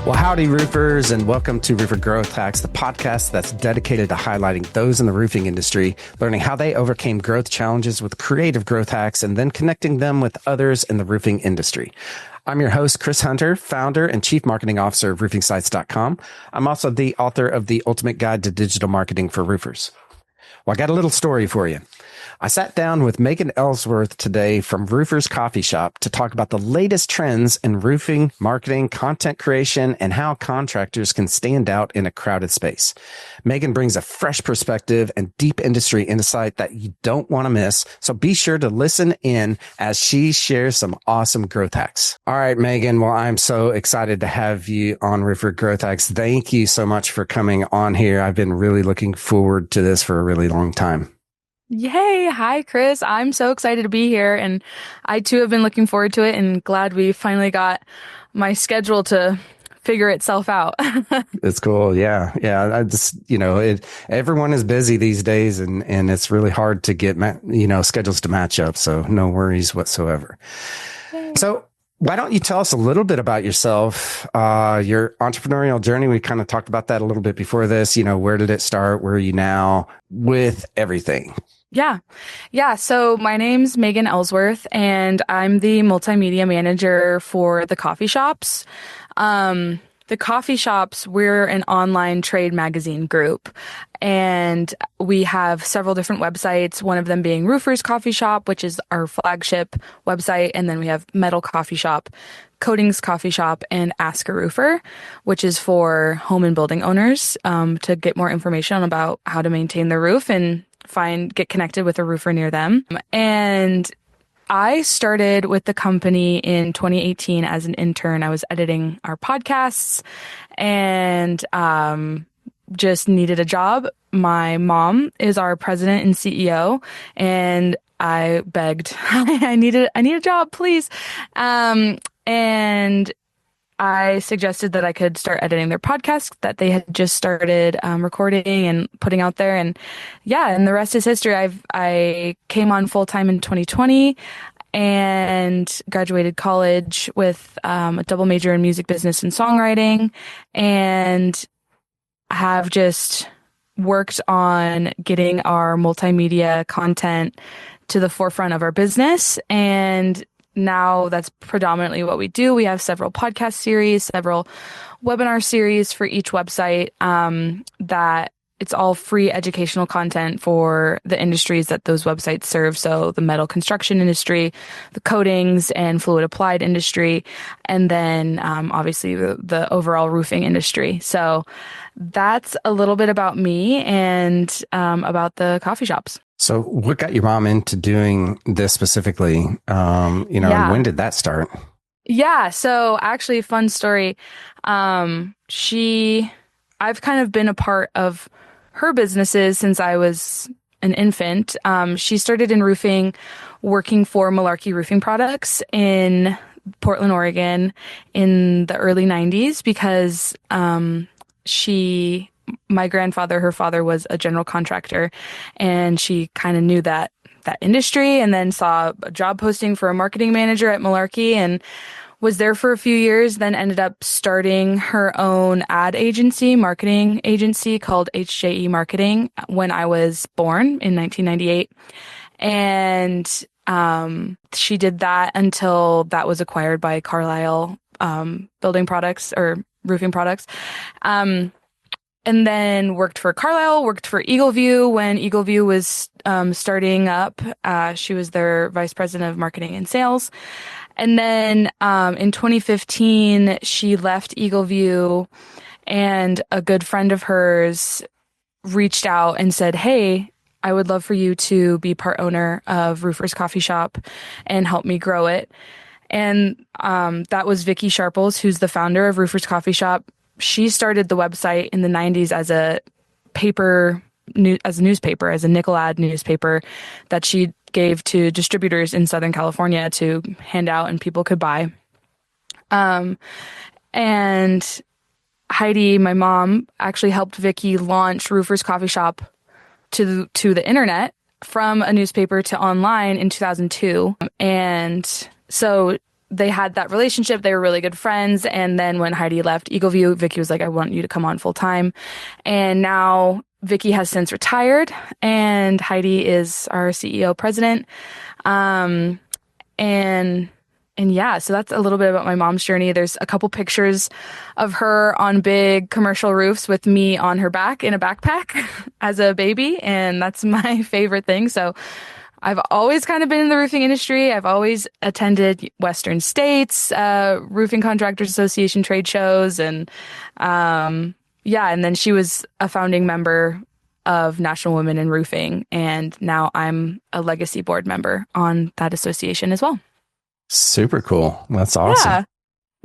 Well, howdy, roofers, and welcome to Roofer Growth Hacks, the podcast that's dedicated to highlighting those in the roofing industry, learning how they overcame growth challenges with creative growth hacks, and then connecting them with others in the roofing industry. I'm your host, Chris Hunter, founder and chief marketing officer of roofingsites.com. I'm also the author of The Ultimate Guide to Digital Marketing for Roofers. Well, I got a little story for you. I sat down with Megan Ellsworth today from RoofersCoffeeShop to talk about the latest trends in roofing, marketing, content creation, and how contractors can stand out in a crowded space. Megan brings a fresh perspective and deep industry insight that you don't want to miss, so be sure to listen in as she shares some awesome growth hacks. All right, Megan, well, I'm so excited to have you on Roofer Growth Hacks. Thank you so much for coming on here. I've been really looking forward to this for a really long time. Yay. Hi, Chris. I'm so excited to be here. And I too have been looking forward to it and glad we finally got my schedule to figure itself out. It's cool. Yeah. I just, everyone is busy these days and it's really hard to get, schedules to match up. So no worries whatsoever. Yay. So why don't you tell us a little bit about yourself, your entrepreneurial journey? We kind of talked about that a little bit before this. Where did it start? Where are you now with everything? Yeah. So my name's Megan Ellsworth and I'm the multimedia manager for the coffee shops. The coffee shops, we're an online trade magazine group and we have several different websites, one of them being Roofers Coffee Shop, which is our flagship website. And then we have Metal Coffee Shop, Coatings Coffee Shop, and Ask a Roofer, which is for home and building owners, to get more information about how to maintain their roof and get connected with a roofer near them. And I started with the company in 2018 as an intern. I was editing our podcasts and just needed a job. My mom is our president and CEO, and I begged, I need a job, please. And I suggested that I could start editing their podcast that they had just started recording and putting out there. And the rest is history. I came on full time in 2020 and graduated college with a double major in music business and songwriting, and have just worked on getting our multimedia content to the forefront of our business. And now that's predominantly what we do. We have several podcast series, several webinar series for each website, that it's all free educational content for the industries that those websites serve. So the metal construction industry, the coatings and fluid applied industry, and then obviously the overall roofing industry. So that's a little bit about me and about the coffee shops. So what got your mom into doing this specifically? And when did that start? Yeah. So actually, fun story. I've kind of been a part of her businesses since I was an infant. She started in roofing, working for Malarkey Roofing Products in Portland, Oregon in the early 90s because my grandfather, her father, was a general contractor, and she kind of knew that industry, and then saw a job posting for a marketing manager at Malarkey and was there for a few years, then ended up starting her own marketing agency called HJE Marketing when I was born in 1998. And she did that until that was acquired by Carlisle building products or roofing products. And then worked for Carlisle, worked for Eagleview when Eagleview was starting up. She was their vice president of marketing and sales. And then in 2015, she left Eagleview, and a good friend of hers reached out and said, "Hey, I would love for you to be part owner of Roofers Coffee Shop and help me grow it." And that was Vicky Sharples, who's the founder of Roofers Coffee Shop. She started the website in the 90s as a newspaper, as a nickel ad newspaper that she gave to distributors in Southern California to hand out and people could buy. And Heidi, my mom, actually helped Vicky launch Roofers Coffee Shop to the internet from a newspaper to online in 2002. And so they had that relationship. They were really good friends. And then when Heidi left Eagleview, Vicky was like, I want you to come on full time. And now Vicky has since retired and Heidi is our CEO president. And yeah, so that's a little bit about my mom's journey. There's a couple pictures of her on big commercial roofs with me on her back in a backpack as a baby. And that's my favorite thing. So I've always kind of been in the roofing industry. I've always attended Western States, Roofing Contractors Association trade shows. And yeah, and then she was a founding member of National Women in Roofing. And now I'm a legacy board member on that association as well. Super cool. That's awesome.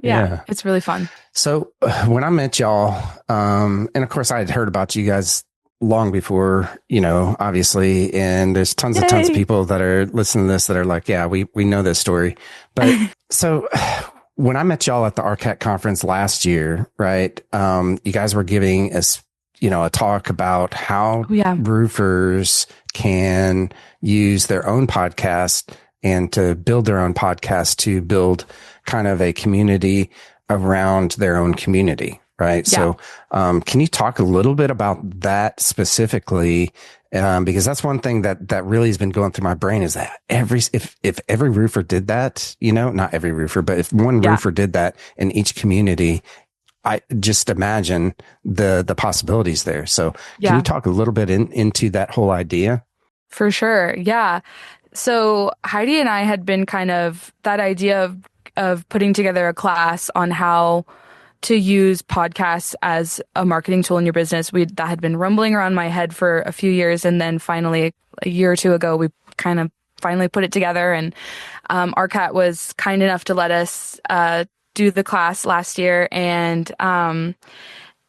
Yeah. It's really fun. So when I met y'all, and of course I had heard about you guys long before, obviously, and there's tons of people that are listening to this that are like, yeah, we know this story. But so when I met y'all at the RCAT conference last year, right, you guys were giving us, a talk about how roofers can use their own podcast and to build their own podcast to build kind of a community around their own community. Right. Yeah. So, can you talk a little bit about that specifically? Because that's one thing that really has been going through my brain is that if every roofer did that, not every roofer, but if one roofer did that in each community, I just imagine the possibilities there. So can you talk a little bit into that whole idea? For sure. Yeah. So Heidi and I had been kind of that idea of putting together a class on how to use podcasts as a marketing tool in your business. That had been rumbling around my head for a few years. And then finally, a year or two ago, we kind of finally put it together. And RCAT was kind enough to let us do the class last year. And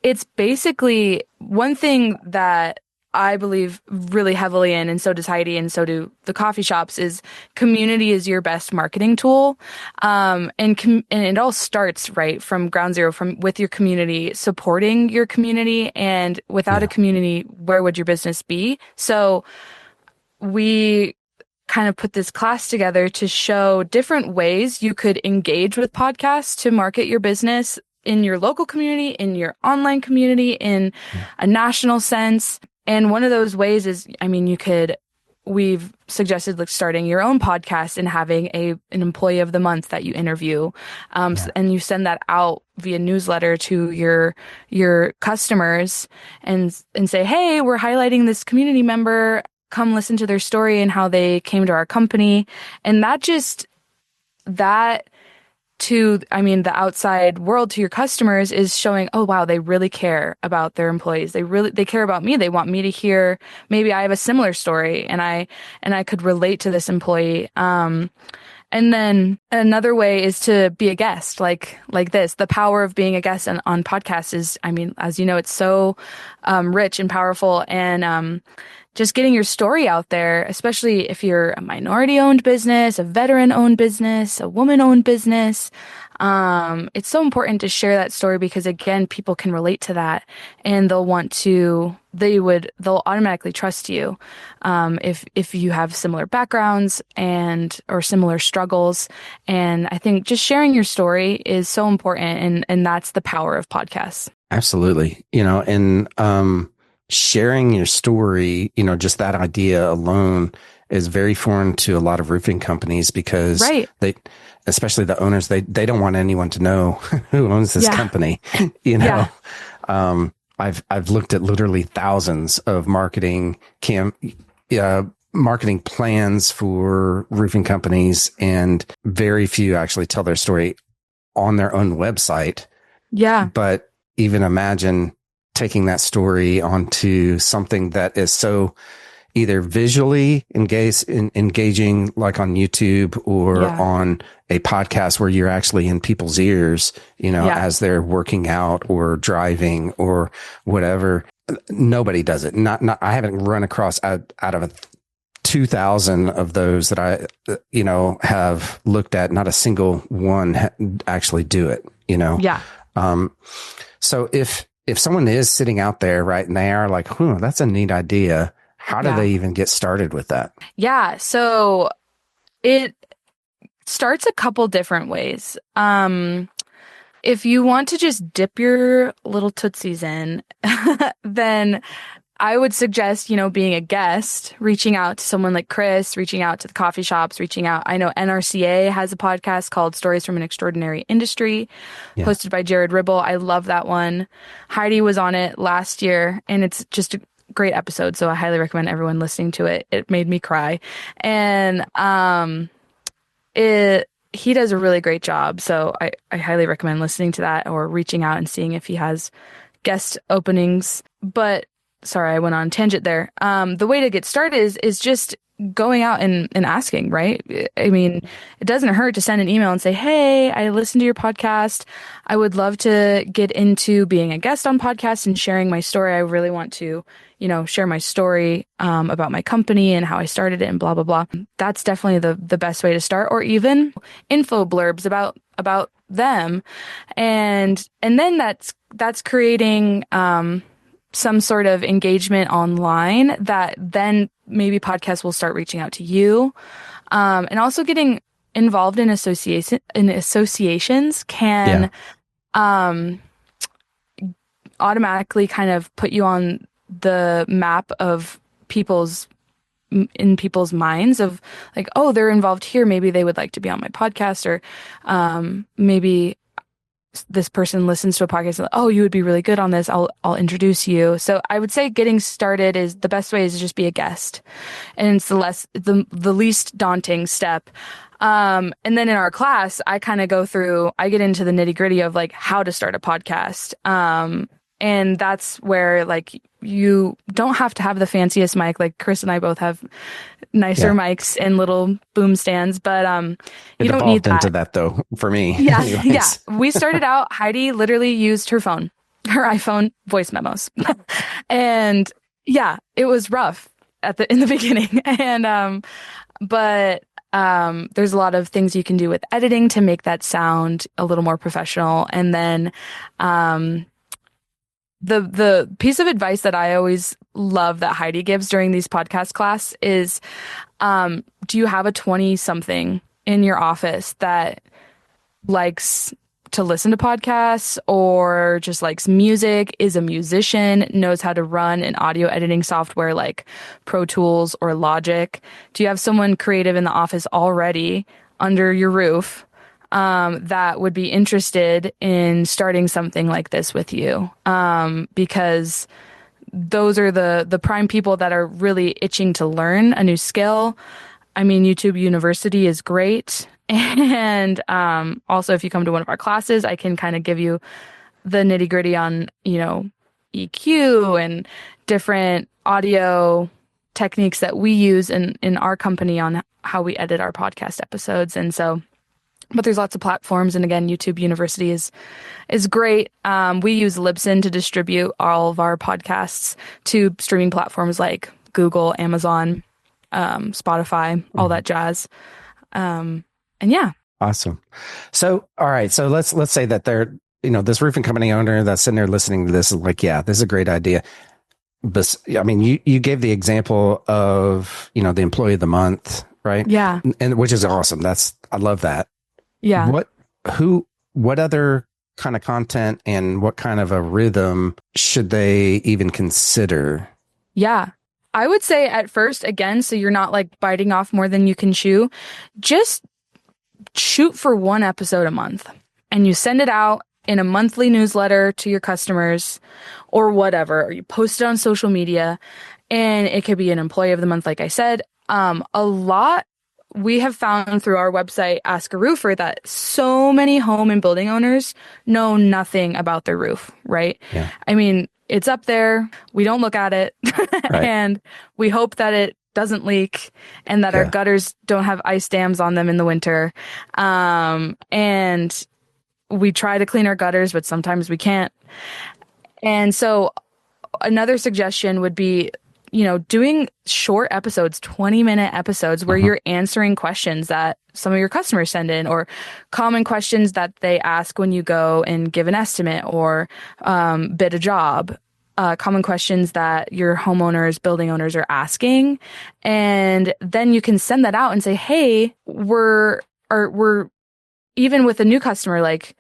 it's basically one thing that I believe really heavily in, and so does Heidi, and so do the coffee shops, is community is your best marketing tool. And it all starts right from ground zero, with your community, supporting your community. And without a community, where would your business be? So we kind of put this class together to show different ways you could engage with podcasts to market your business in your local community, in your online community, in a national sense. And one of those ways is, we've suggested like starting your own podcast and having an employee of the month that you interview. And you send that out via newsletter to your customers and say, hey, we're highlighting this community member. Come listen to their story and how they came to our company. And that to the outside world, to your customers, is showing, oh wow, they really care about their employees. They care about me. They want me to hear, maybe I have a similar story and I could relate to this employee. And then another way is to be a guest like this. The power of being a guest on podcasts is, as you know, it's so rich and powerful. And just getting your story out there, especially if you're a minority-owned business, a veteran-owned business, a woman-owned business. It's so important to share that story because, again, people can relate to that and they'll automatically trust you if you have similar backgrounds or similar struggles. And I think just sharing your story is so important, and that's the power of podcasts. Absolutely. Sharing your story, just that idea alone is very foreign to a lot of roofing companies because they, especially the owners, they don't want anyone to know who owns this company. I've looked at literally thousands of marketing plans for roofing companies, and very few actually tell their story on their own website. Yeah. But even imagine taking that story onto something that is so either visually engaging, like on YouTube or on a podcast where you're actually in people's ears, as they're working out or driving or whatever. Nobody does it. Not I haven't run across out of 2,000 of those that I, have looked at. Not a single one actually do it, Yeah. So if someone is sitting out there, right, and they are like, that's a neat idea, how do they even get started with that? Yeah. So starts a couple different ways. If you want to just dip your little tootsies in, then I would suggest, being a guest, reaching out to someone like Chris, reaching out to the coffee shops, reaching out. I know NRCA has a podcast called Stories from an Extraordinary Industry, hosted by Jared Ribble. I love that one. Heidi was on it last year, and it's just a great episode. So I highly recommend everyone listening to it. It made me cry. And he does a really great job. So I highly recommend listening to that or reaching out and seeing if he has guest openings. But sorry, I went on a tangent there. The way to get started is just going out and asking, right? I mean, it doesn't hurt to send an email and say, hey, I listened to your podcast. I would love to get into being a guest on podcasts and sharing my story. I really want to, share my story about my company and how I started it and blah, blah, blah. That's definitely the best way to start, or even info blurbs about them. And then that's creating some sort of engagement online that then maybe podcasts will start reaching out to you. And also getting involved in associations can automatically kind of put you on the map of people's minds of like, oh, they're involved here. Maybe they would like to be on my podcast, or maybe this person listens to a podcast and, oh, you would be really good on this. I'll introduce you. So I would say getting started is the best way is to just be a guest. And it's the least daunting step. And then in our class, I kind of I get into the nitty gritty of like how to start a podcast. And that's where like you don't have to have the fanciest mic. Like Chris and I both have nicer mics and little boom stands, but you don't need that. Into that though for me. Yeah, yeah. We started out. Heidi literally used her iPhone voice memos, and yeah, it was rough in the beginning. And but there's a lot of things you can do with editing to make that sound a little more professional, and then the piece of advice that I always love that Heidi gives during these podcast class is, do you have a 20-something in your office that likes to listen to podcasts or just likes music, is a musician, knows how to run an audio editing software like Pro Tools or Logic? Do you have someone creative in the office already under your roof that would be interested in starting something like this with you? Because those are the prime people that are really itching to learn a new skill. I mean, YouTube University is great. And also, if you come to one of our classes, I can kind of give you the nitty gritty on, EQ and different audio techniques that we use in our company on how we edit our podcast episodes. And so, but there's lots of platforms. And again, YouTube University is great. We use Libsyn to distribute all of our podcasts to streaming platforms like Google, Amazon, Spotify, all that jazz. And yeah. Awesome. So, all right. So let's say that they're, this roofing company owner that's sitting there listening to this is like, yeah, this is a great idea. But I mean, you gave the example of, the employee of the month, right? Yeah. And which is awesome. I love that. Yeah. What other kind of content and what kind of a rhythm should they even consider? Yeah. I would say at first, again, so you're not like biting off more than you can chew, just shoot for one episode a month and you send it out in a monthly newsletter to your customers or whatever, or you post it on social media, and it could be an employee of the month. Like I said, a lot we have found through our website, Ask a Roofer, that so many home and building owners know nothing about their roof, right? Yeah. I mean, it's up there. We don't look at it. Right. And we hope that it doesn't leak and that our gutters don't have ice dams on them in the winter. And we try to clean our gutters, but sometimes we can't. And so another suggestion would be, doing short episodes, 20-minute episodes where you're answering questions that some of your customers send in, or common questions that they ask when you go and give an estimate or bid a job. Common questions that your homeowners, building owners are asking. And then you can send that out and say, hey, we're we're even with a new customer, like,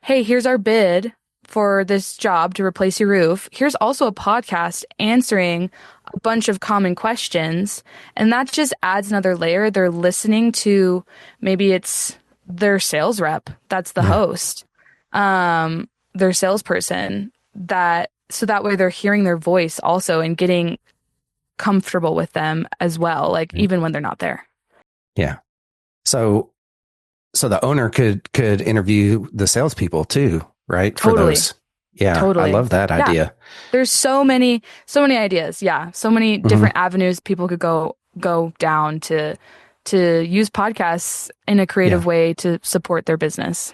hey, here's our bid for this job to replace your roof. Here's also a podcast answering a bunch of common questions. And that just adds another layer. They're listening to, maybe it's their sales rep, that's the host, their salesperson, so that way they're hearing their voice also and getting comfortable with them as well, like even when they're not there. Yeah. So the owner could interview the salespepeople too, right? Totally. For those. Yeah. Totally. I love that idea. There's so many ideas. Yeah. So many different avenues people could go down to use podcasts in a creative way to support their business.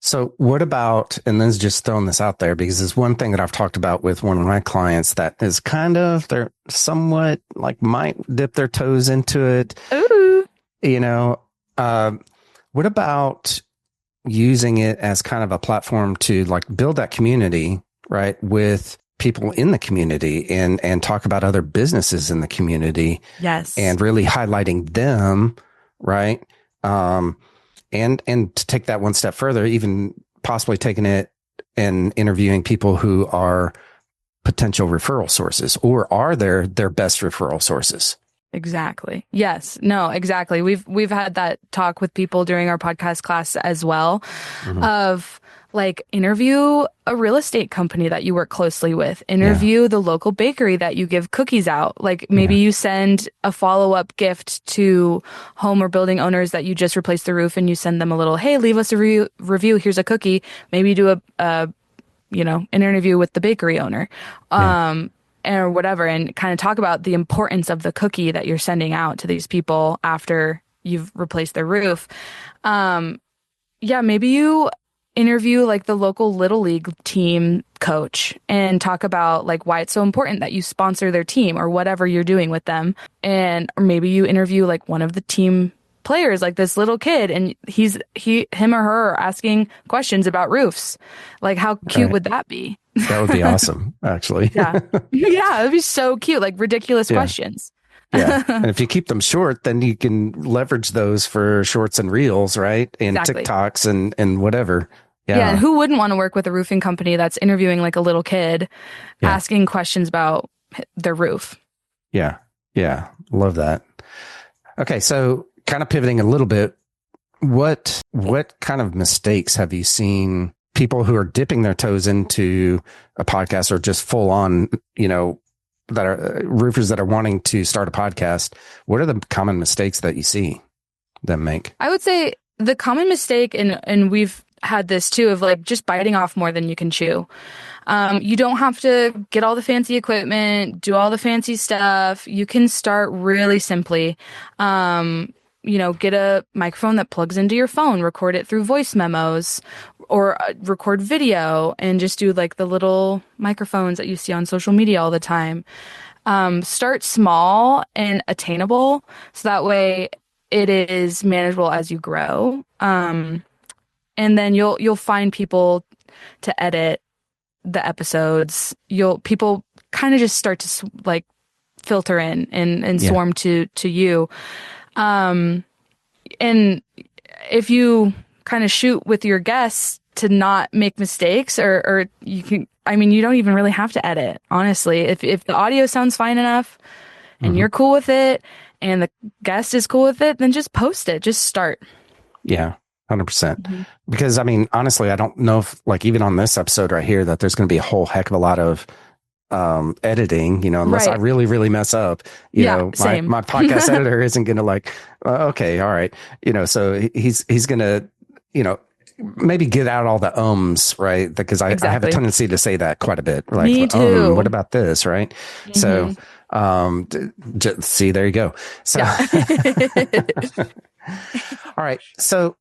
So what about, and then just throwing this out there, because it's one thing that I've talked about with one of my clients that is they're somewhat like might dip their toes into it. Ooh. What about using it as kind of a platform to like build that community, right? With people in the community and talk about other businesses in the community. Yes. And really highlighting them, right? And to take that one step further, even possibly taking it and interviewing people who are potential referral sources, or are their best referral sources. Exactly. Yes. No, exactly. We've had that talk with people during our podcast class as well, of like, interview a real estate company that you work closely with, interview the local bakery that you give cookies out. Like, maybe you send a follow-up gift to home or building owners that you just replaced the roof, and you send them a little, hey, leave us a review. Here's a cookie. Maybe do an interview with the bakery owner. Or whatever, and kind of talk about the importance of the cookie that you're sending out to these people after you've replaced their roof. Maybe you interview like the local Little League team coach and talk about like why it's so important that you sponsor their team or whatever you're doing with them. Or maybe you interview like one of the team players, like this little kid, and him or her are asking questions about roofs. Like, how cute would that be? That would be awesome, actually. Yeah, it'd be so cute. Like, ridiculous questions. Yeah. And if you keep them short, then you can leverage those for shorts and reels, right? And TikToks and whatever. Yeah. And who wouldn't want to work with a roofing company that's interviewing like a little kid, asking questions about their roof? Yeah. Yeah. Love that. Okay. So kind of pivoting a little bit, what kind of mistakes have you seen people who are dipping their toes into a podcast, or just full on, that are roofers that are wanting to start a podcast? What are the common mistakes that you see them make? I would say the common mistake, and we've had this too, of like just biting off more than you can chew. You don't have to get all the fancy equipment, do all the fancy stuff. You can start really simply. Get a microphone that plugs into your phone, record it through voice memos, or record video, and just do like the little microphones that you see on social media all the time. Start small and attainable, so that way it is manageable as you grow. And then you'll find people to edit the episodes. People kind of just start to like filter in and swarm to you. And if you kind of shoot with your guests to not make mistakes, or you can, you don't even really have to edit, honestly. If the audio sounds fine enough and you're cool with it and the guest is cool with it, then just post it, just start. Yeah. 100%. Because honestly, I don't know if, like, even on this episode right here, that there's going to be a whole heck of a lot of editing, unless I really, really mess up, my podcast editor isn't going to like, okay, all right. So he's going to, maybe get out all the ums, right? Because I have a tendency to say that quite a bit. Like, me too. What about this? Right. So, see, there you go. So, all right. So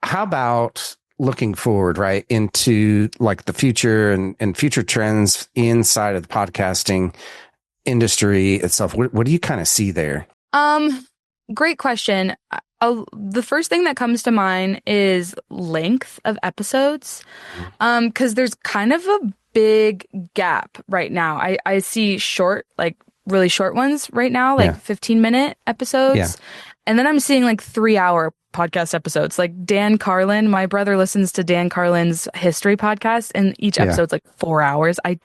how about looking forward, right, into like the future and future trends inside of the podcasting industry itself? What do you kind of see there? Great question. The first thing that comes to mind is length of episodes. Because there's kind of a big gap right now. I see short, like really short ones right now, like 15-minute episodes. And then I'm seeing like 3-hour podcast episodes. Like Dan Carlin, my brother listens to Dan Carlin's history podcast, and each Yeah. episode's like 4 hours. I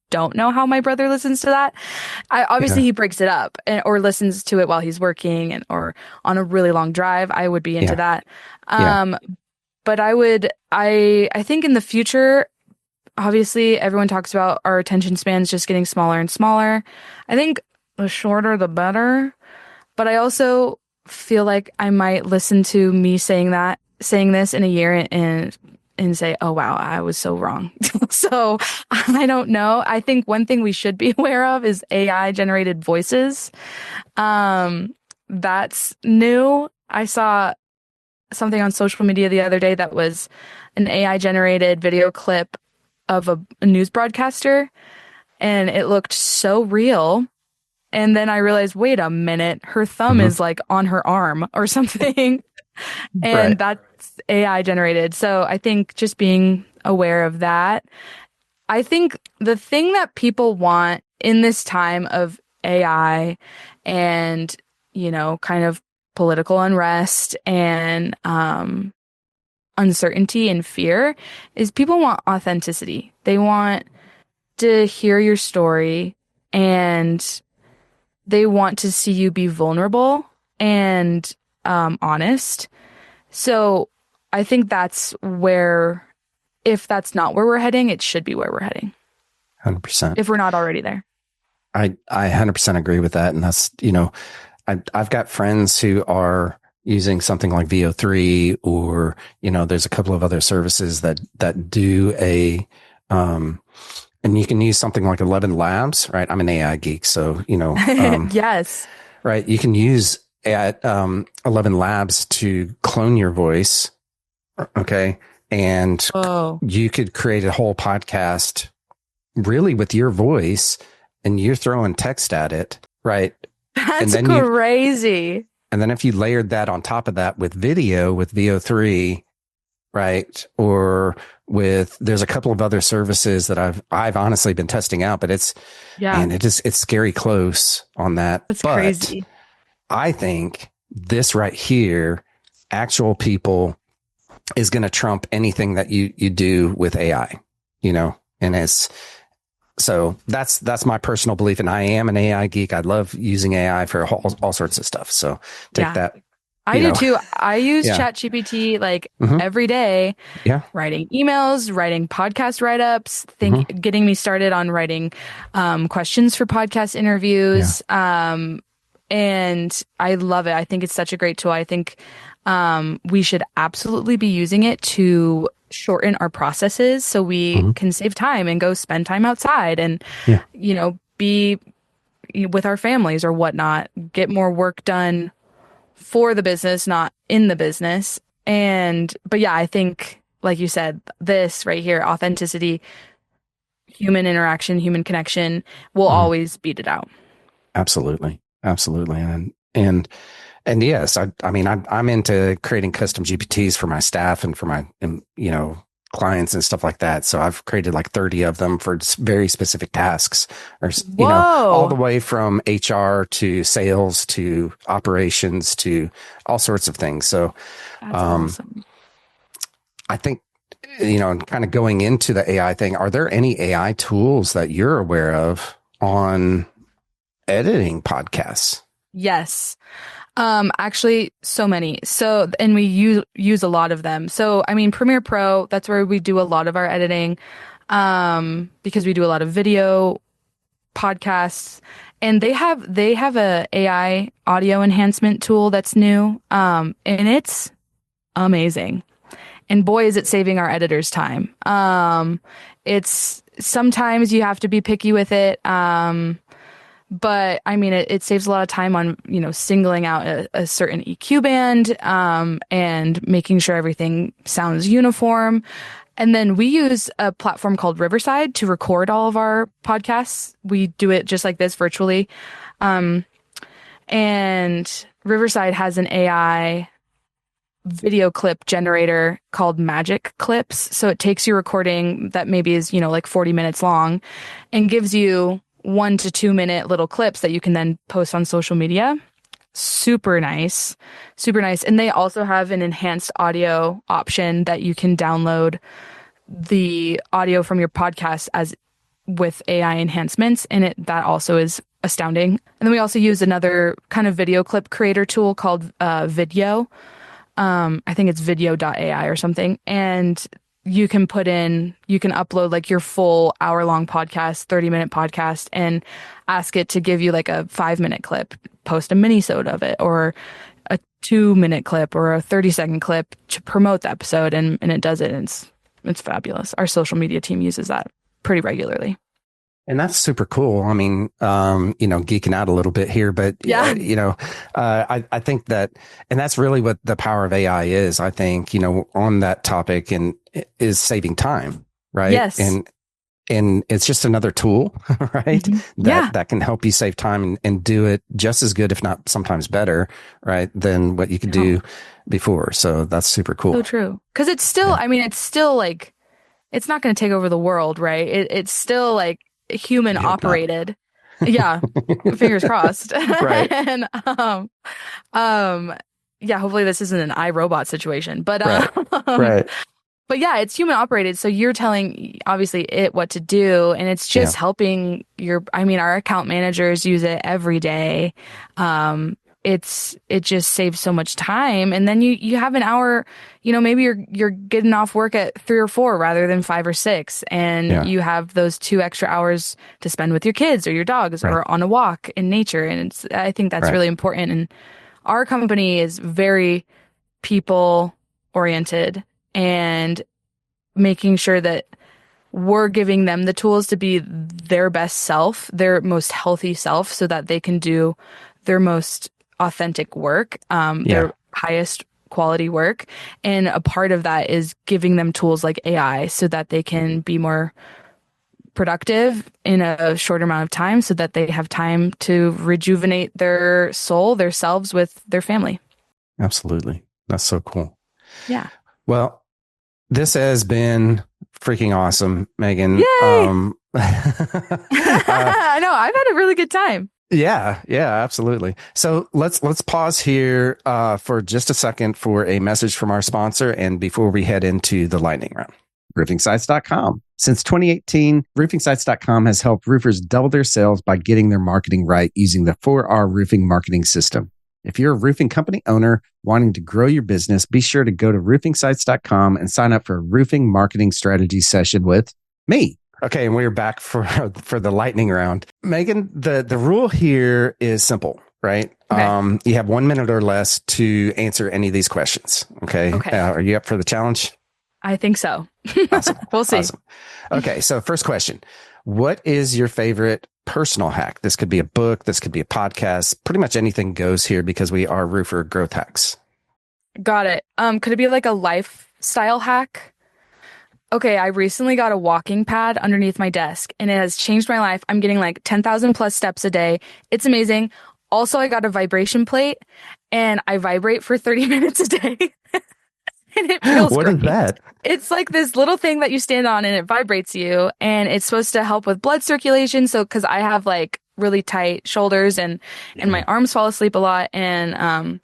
don't know how my brother listens to that. Obviously Yeah. he breaks it up or listens to it while he's working or on a really long drive. I would be into Yeah. that. Yeah. But I think in the future, obviously everyone talks about our attention spans just getting smaller and smaller. I think the shorter the better. But I also feel like I might listen to me saying this in a year and say, oh, wow, I was so wrong. So I don't know. I think one thing we should be aware of is AI generated voices. That's new. I saw something on social media the other day that was an AI generated video clip of a news broadcaster, and it looked so real. And then I realized, wait a minute, her thumb is like on her arm or something. And Right. that's AI generated. So I think just being aware of that. I think the thing that people want in this time of AI and, kind of political unrest and uncertainty and fear is people want authenticity. They want to hear your story, and they want to see you be vulnerable and honest. So I think that's where, if that's not where we're heading, it should be where we're heading. 100%. If we're not already there. I 100% agree with that. And that's, I've got friends who are using something like VO3, or, there's a couple of other services that do and you can use something like 11 Labs, right? I'm an AI geek. So, Yes. right. You can use 11 Labs to clone your voice. Okay. And you could create a whole podcast really with your voice, and you're throwing text at it. Right. That's crazy. And then if you layered that on top of that with video, with VO3, right? Or there's a couple of other services that I've honestly been testing out, but it's scary close on that. That's but crazy. I think this right here, actual people, is going to trump anything that you do with AI, and so that's my personal belief. And I am an AI geek. I love using AI for all sorts of stuff. So take that. I do too. I use ChatGPT every day. Yeah. Writing emails, writing podcast write-ups, getting me started on writing questions for podcast interviews. Yeah. And I love it. I think it's such a great tool. I think we should absolutely be using it to shorten our processes so we can save time and go spend time outside and, be with our families or whatnot, get more work done for the business, not in the business. But I think, like you said, this right here, authenticity, human interaction, human connection will always beat it out. Absolutely. Absolutely. And yes, I'm into creating custom GPTs for my staff and for my, clients and stuff like that. So I've created like 30 of them for very specific tasks, or, all the way from HR to sales to operations to all sorts of things. So, that's awesome. I think, kind of going into the AI thing, are there any AI tools that you're aware of on editing podcasts? Yes. Actually, so many. So, and we use a lot of them. So, Premiere Pro, that's where we do a lot of our editing, because we do a lot of video podcasts, and they have a AI audio enhancement tool that's new. And it's amazing. And boy, is it saving our editors time. It's sometimes you have to be picky with it. But it saves a lot of time on, singling out a certain EQ band, and making sure everything sounds uniform. And then we use a platform called Riverside to record all of our podcasts. We do it just like this virtually. And Riverside has an AI video clip generator called Magic Clips. So it takes your recording that maybe is, 40 minutes long and gives you 1 to 2 minute little clips that you can then post on social media. super nice, super nice. And they also have an enhanced audio option that you can download the audio from your podcast as with AI enhancements, and that also is astounding. And then we also use another kind of video clip creator tool called Video. I think it's video.ai or something. And you can upload like your full hour-long podcast, 30-minute podcast, and ask it to give you like a 5-minute clip, post a mini-sode of it, or a 2-minute clip or a 30-second clip to promote the episode, and it does it. And it's fabulous. Our social media team uses that pretty regularly. And that's super cool. I mean, geeking out a little bit here, but yeah, I think that, and that's really what the power of AI is. I think, on that topic, and is saving time, right? Yes. And it's just another tool, right? Mm-hmm. That can help you save time and do it just as good, if not sometimes better, right, than what you could do before. So that's super cool. So true. Because it's still, it's still like, it's not going to take over the world, right? It's still like human operated. Yeah. Fingers crossed. Right. And, hopefully this isn't an iRobot situation, but, right. But yeah, it's human operated. So you're telling obviously it what to do, and it's just helping our account managers use it every day. It just saves so much time. And then you have an hour, maybe you're getting off work at 3 or 4 rather than 5 or 6. And you have those 2 extra hours to spend with your kids or your dogs or on a walk in nature. And I think that's really important. And our company is very people oriented, and making sure that we're giving them the tools to be their best self, their most healthy self, so that they can do their most authentic work, their highest quality work. And a part of that is giving them tools like AI so that they can be more productive in a shorter amount of time, so that they have time to rejuvenate their soul, their selves with their family. Absolutely. That's so cool. Yeah. Well, this has been freaking awesome, Megan. Yay! I know. I've had a really good time. Yeah, absolutely. So let's pause here for just a second for a message from our sponsor, and before we head into the lightning round. RoofingSites.com. Since 2018, RoofingSites.com has helped roofers double their sales by getting their marketing right using the 4R roofing marketing system. If you're a roofing company owner wanting to grow your business, be sure to go to RoofingSites.com and sign up for a roofing marketing strategy session with me. Okay, and we're back for the lightning round. Megan, the rule here is simple, right? Okay. You have 1 minute or less to answer any of these questions. Okay. Are you up for the challenge? I think so. Awesome. We'll see. Awesome. Okay, so first question. What is your favorite personal hack? This could be a book. This could be a podcast. Pretty much anything goes here because we are Roofer Growth Hacks. Got it. Could it be like a lifestyle hack? Okay, I recently got a walking pad underneath my desk, and it has changed my life. I'm getting like 10,000 plus steps a day. It's amazing. Also, I got a vibration plate, and I vibrate for 30 minutes a day. And it feels What great. is that? It's like this little thing that you stand on and it vibrates you, and it's supposed to help with blood circulation. So, cause I have like really tight shoulders and my arms fall asleep a lot. And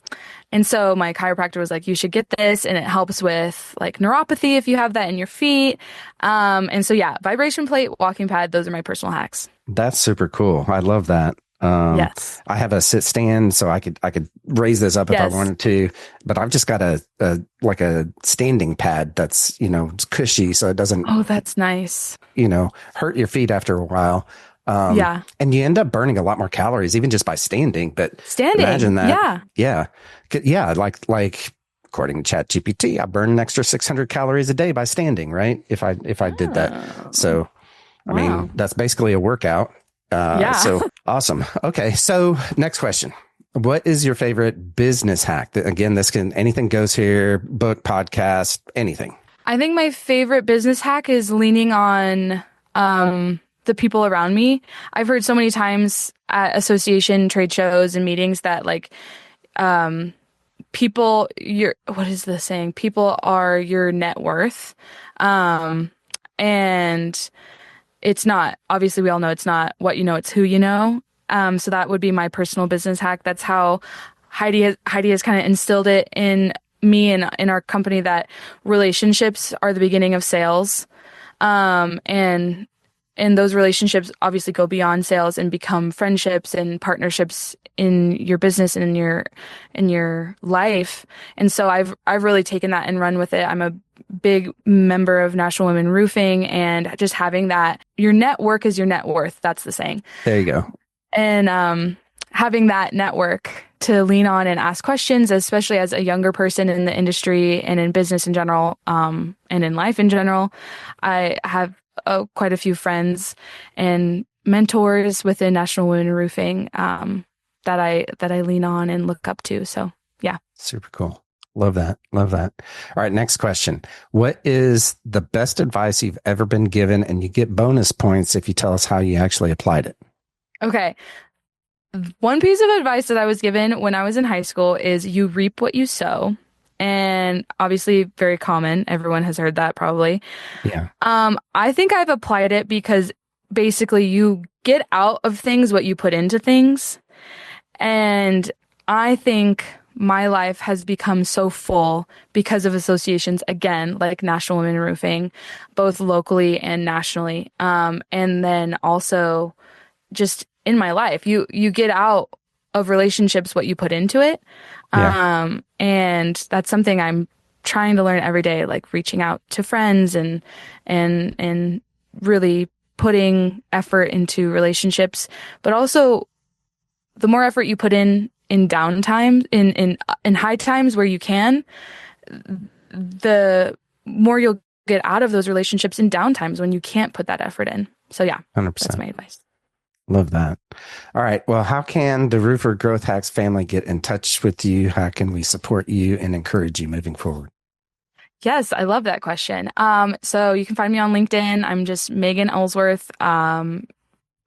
so my chiropractor was like, you should get this, and it helps with like neuropathy if you have that in your feet. And so vibration plate, walking pad, those are my personal hacks. That's super cool. I love that. Yes. I have a sit stand, so I could raise this up if I wanted to, but I've just got a standing pad that's, it's cushy, so it doesn't. Oh, that's nice. Hurt your feet after a while. And you end up burning a lot more calories even just by standing. But imagine that. Yeah. Like according to ChatGPT, I burn an extra 600 calories a day by standing, right? If I did that. So, I mean, that's basically a workout. So awesome. Okay. So next question. What is your favorite business hack? Again, anything goes here, book, podcast, anything. I think my favorite business hack is leaning on, the people around me. I've heard so many times at association trade shows and meetings that like, people, what is the saying? People are your net worth. And it's not, obviously we all know it's not what you know, it's who you know. So that would be my personal business hack. That's how Heidi has kind of instilled it in me and in our company that relationships are the beginning of sales. And those relationships obviously go beyond sales and become friendships and partnerships in your business and in your life. And so I've really taken that and run with it. I'm a big member of National Women Roofing, and just having that, your network is your net worth. That's the saying. There you go. And having that network to lean on and ask questions, especially as a younger person in the industry and in business in general, and in life in general. I have quite a few friends and mentors within National Women Roofing that I lean on and look up to. So yeah. Super cool. Love that. Love that. All right. Next question. What is the best advice you've ever been given? And you get bonus points if you tell us how you actually applied it. Okay. One piece of advice that I was given when I was in high school is you reap what you sow. And obviously very common. Everyone has heard that probably. Yeah. I think I've applied it because basically you get out of things what you put into things. And I think my life has become so full because of associations, again, like National Women Roofing, both locally and nationally. And then also just in my life, you get out of relationships what you put into it. Yeah. And that's something I'm trying to learn every day, like reaching out to friends and really putting effort into relationships, but also the more effort you put in downtime, in high times where you can, the more you'll get out of those relationships in downtimes when you can't put that effort in. So yeah, 100%. That's my advice. Love that. All right. Well, how can the Roofer Growth Hacks family get in touch with you? How can we support you and encourage you moving forward? Yes, I love that question. So you can find me on LinkedIn. I'm just Megan Ellsworth.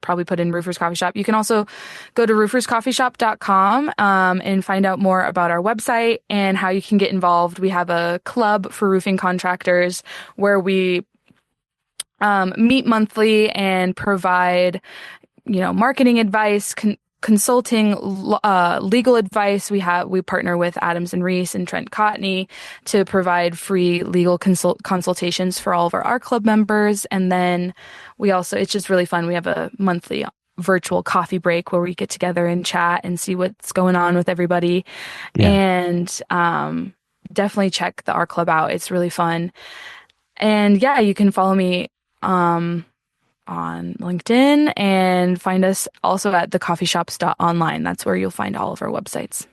Probably put in Roofers Coffee Shop. You can also go to RoofersCoffeeShop.com and find out more about our website and how you can get involved. We have a club for roofing contractors where we meet monthly and provide, marketing advice, consulting, legal advice. We partner with Adams and Reese and Trent Cotney to provide free legal consultations for all of our club members. And then it's just really fun. We have a monthly virtual coffee break where we get together and chat and see what's going on with everybody. Yeah. And definitely check the R Club out. It's really fun. And yeah, you can follow me on LinkedIn and find us also at thecoffeeshops.online. That's where you'll find all of our websites.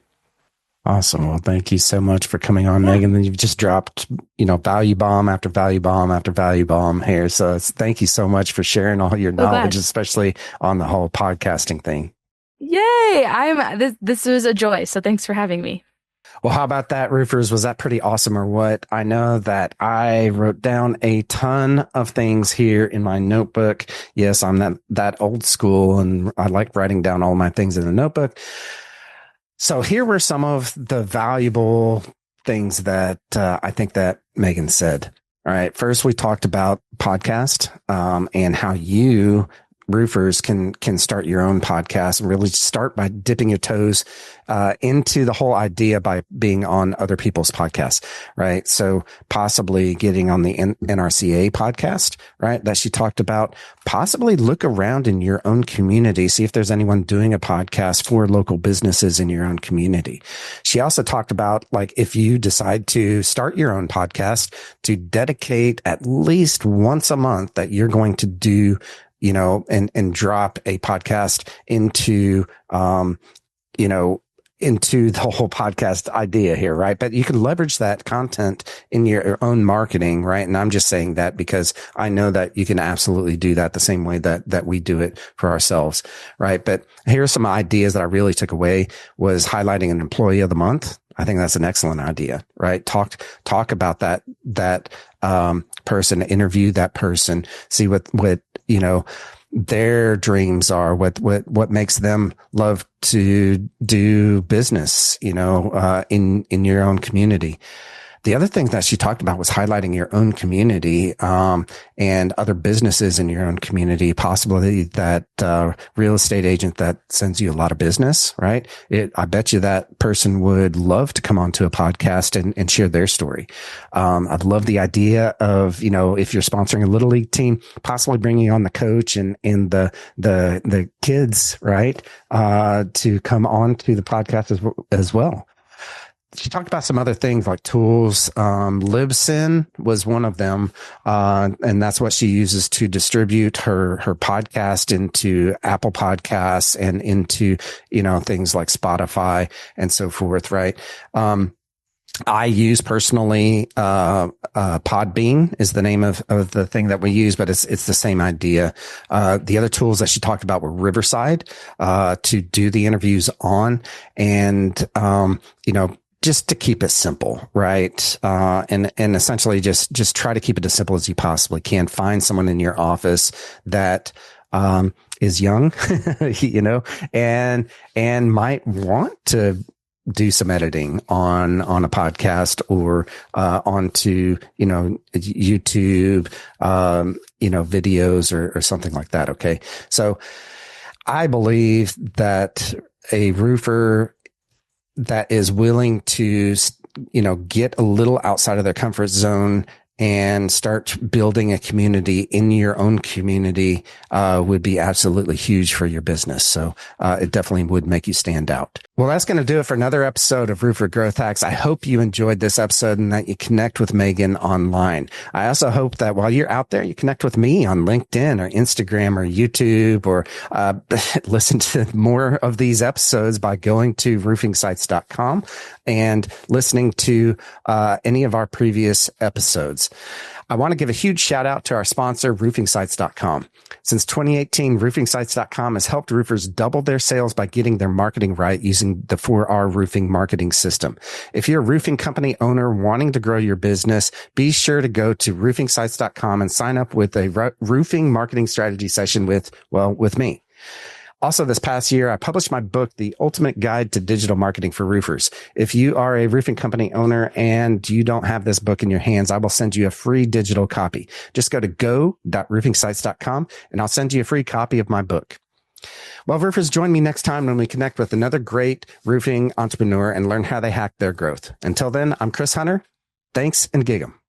Awesome. Well, thank you so much for coming on, Megan. You've just dropped, value bomb after value bomb after value bomb here. So thank you so much for sharing all your knowledge, especially on the whole podcasting thing. Yay. This was a joy. So thanks for having me. Well, how about that, roofers? Was that pretty awesome or what? I know that I wrote down a ton of things here in my notebook. Yes, I'm that old school, and I like writing down all my things in the notebook. So here were some of the valuable things that I think that Megan said. All right. First, we talked about podcast and how you roofers can start your own podcast and really start by dipping your toes into the whole idea by being on other people's podcasts, right? So possibly getting on the NRCA podcast, right? That she talked about. Possibly look around in your own community, see if there's anyone doing a podcast for local businesses in your own community. She also talked about, like, if you decide to start your own podcast, to dedicate at least once a month that you're going to do, and drop a podcast into, into the whole podcast idea here, right? But you can leverage that content in your own marketing, right? And I'm just saying that because I know that you can absolutely do that the same way that we do it for ourselves, right? But here are some ideas that I really took away was highlighting an employee of the month. I think that's an excellent idea, right? Talk about that person, interview that person, see what their dreams are, what makes them love to do business, in your own community. The other thing that she talked about was highlighting your own community, and other businesses in your own community, possibly that, real estate agent that sends you a lot of business, right? I bet you that person would love to come onto a podcast and share their story. I'd love the idea of, if you're sponsoring a little league team, possibly bringing on the coach and the kids, right? To come on to the podcast as well. She talked about some other things like tools. Libsyn was one of them. And that's what she uses to distribute her podcast into Apple Podcasts and into, things like Spotify and so forth. Right. I use personally, Podbean is the name of the thing that we use, but it's the same idea. The other tools that she talked about were Riverside, to do the interviews on, and, just to keep it simple, right? And essentially just try to keep it as simple as you possibly can. Find someone in your office that, is young, and might want to do some editing on a podcast or, onto, YouTube, videos or something like that. Okay. So I believe that a roofer that is willing to, get a little outside of their comfort zone and start building a community in your own community, would be absolutely huge for your business. So, it definitely would make you stand out. Well, that's going to do it for another episode of Roofer Growth Hacks. I hope you enjoyed this episode and that you connect with Megan online. I also hope that while you're out there, you connect with me on LinkedIn or Instagram or YouTube, or listen to more of these episodes by going to roofingsites.com and listening to any of our previous episodes. I want to give a huge shout out to our sponsor, roofingsites.com. Since 2018, roofingsites.com has helped roofers double their sales by getting their marketing right using the 4R roofing marketing system. If you're a roofing company owner wanting to grow your business, be sure to go to roofingsites.com and sign up with a roofing marketing strategy session with me. Also, this past year, I published my book, The Ultimate Guide to Digital Marketing for Roofers. If you are a roofing company owner and you don't have this book in your hands, I will send you a free digital copy. Just go to go.roofingsites.com and I'll send you a free copy of my book. Well, roofers, join me next time when we connect with another great roofing entrepreneur and learn how they hack their growth. Until then, I'm Chris Hunter. Thanks and gig 'em.